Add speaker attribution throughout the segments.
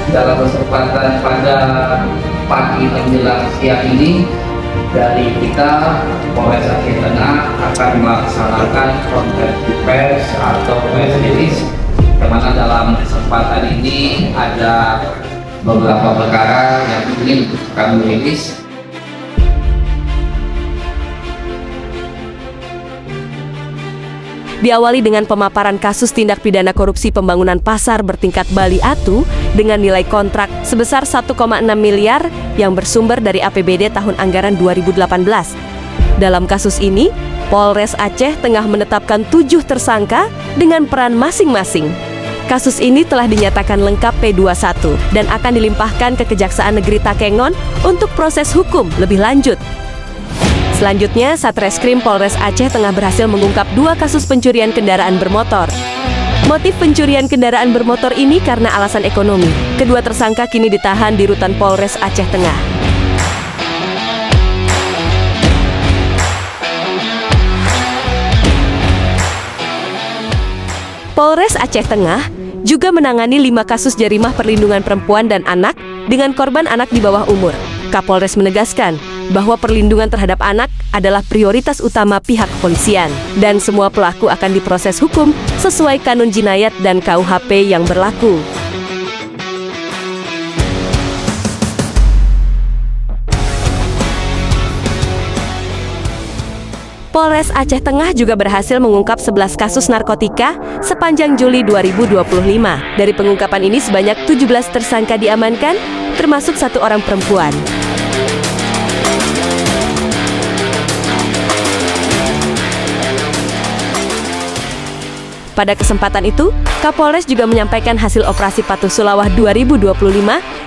Speaker 1: dalam kesempatan pada pagi menjelang siang ini dari kita Polres Aceh Tengah akan melaksanakan konferensi pers atau press release, di mana dalam kesempatan ini ada beberapa perkara yang ingin kami rilis.
Speaker 2: Diawali dengan pemaparan kasus tindak pidana korupsi pembangunan pasar bertingkat Bali Atu dengan nilai kontrak sebesar 1,6 miliar yang bersumber dari APBD tahun anggaran 2018. Dalam kasus ini, Polres Aceh Tengah menetapkan 7 tersangka dengan peran masing-masing. Kasus ini telah dinyatakan lengkap P21 dan akan dilimpahkan ke Kejaksaan Negeri Takengon untuk proses hukum lebih lanjut. Selanjutnya, Satreskrim Polres Aceh Tengah berhasil mengungkap 2 kasus pencurian kendaraan bermotor. Motif pencurian kendaraan bermotor ini karena alasan ekonomi. Kedua tersangka kini ditahan di rutan Polres Aceh Tengah. Polres Aceh Tengah juga menangani 5 kasus jarimah perlindungan perempuan dan anak dengan korban anak di bawah umur. Kapolres menegaskan bahwa perlindungan terhadap anak adalah prioritas utama pihak kepolisian dan semua pelaku akan diproses hukum sesuai kanun jinayat dan KUHP yang berlaku. Polres Aceh Tengah juga berhasil mengungkap 11 kasus narkotika sepanjang Juli 2025. Dari pengungkapan ini sebanyak 17 tersangka diamankan, termasuk 1 orang perempuan. Pada kesempatan itu, Kapolres juga menyampaikan hasil operasi Patuh Sulawah 2025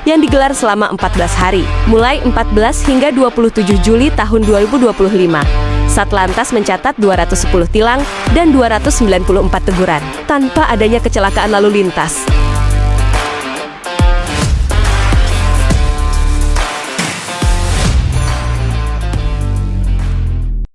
Speaker 2: yang digelar selama 14 hari, mulai 14 hingga 27 Juli tahun 2025. Satlantas mencatat 210 tilang dan 294 teguran, tanpa adanya kecelakaan lalu lintas.